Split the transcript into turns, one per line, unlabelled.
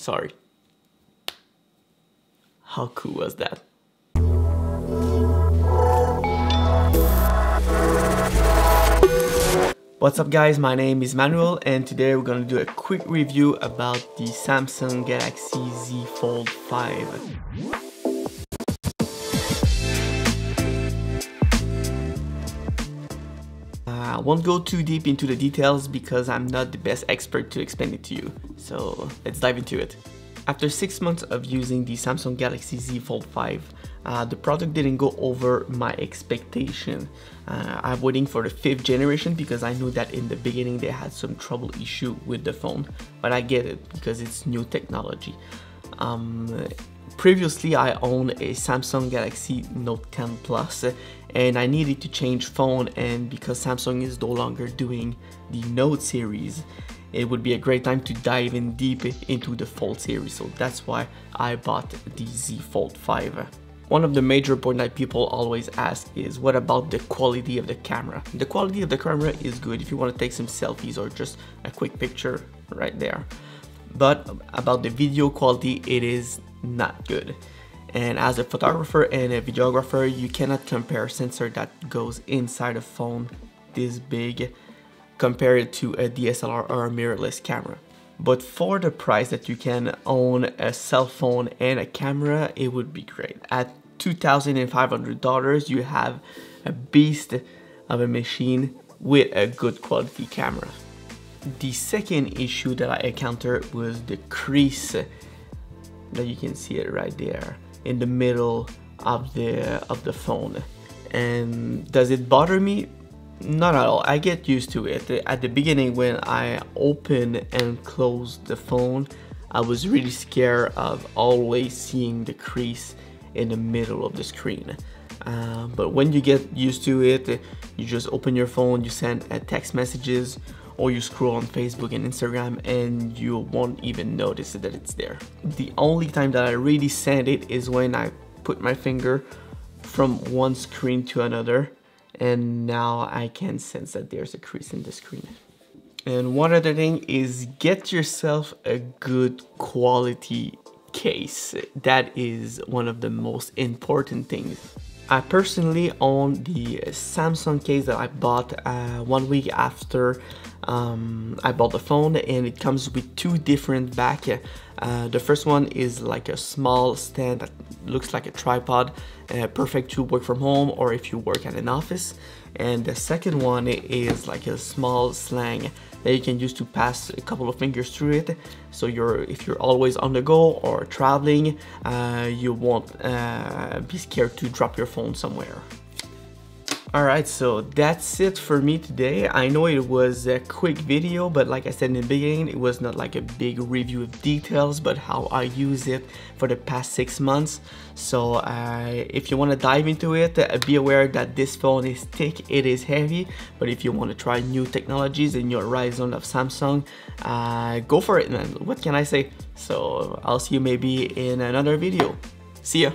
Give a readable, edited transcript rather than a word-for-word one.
Sorry. How cool was that? What's up guys, my name is Manuel and today we're gonna do a quick review about the Samsung Galaxy Z Fold 5. I won't go too deep into the details because I'm not the best expert to explain it to you, so let's dive into it. After 6 months of using the Samsung Galaxy Z Fold 5, the product didn't go over my expectation. I'm waiting for the 5th generation because I knew that in the beginning they had some trouble issue with the phone, but I get it because it's new technology. Previously I owned a Samsung Galaxy Note 10 Plus and I needed to change phone, and because Samsung is no longer doing the Note series, it would be a great time to dive in deep into the Fold series, so that's why I bought the Z Fold 5. One of the major points that people always ask is, what about the quality of the camera? The quality of the camera is good if you want to take some selfies or just a quick picture right there. But about the video quality, it is not good. And as a photographer and a videographer, you cannot compare a sensor that goes inside a phone this big compared to a DSLR or a mirrorless camera. But for the price that you can own a cell phone and a camera, it would be great. At $2,500, you have a beast of a machine with a good quality camera. The second issue that I encountered was the crease, that you can see it right there in the middle of the phone. And does it bother me? Not at all. I get used to it. At the beginning, when I opened and closed the phone, I was really scared of always seeing the crease in the middle of the screen. But when you get used to it, you just open your phone, you send text messages, or you scroll on Facebook and Instagram and you won't even notice that it's there. The only time that I really send it is when I put my finger from one screen to another, and now I can sense that there's a crease in the screen. And one other thing is, get yourself a good quality case. That is one of the most important things. I personally own the Samsung case that I bought 1 week after I bought the phone, and it comes with two different back. The first one is like a small stand that looks like a tripod, perfect to work from home or if you work at an office. And the second one is like a small sling that you can use to pass a couple of fingers through it, so if you're always on the go or traveling, you won't be scared to drop your phone somewhere. Alright, so that's it for me today. I know it was a quick video, but like I said in the beginning, it was not like a big review of details, but how I use it for the past 6 months. So if you want to dive into it, be aware that this phone is thick, it is heavy, but if you want to try new technologies in your horizon of Samsung, go for it, man. What can I say? So I'll see you maybe in another video. See ya!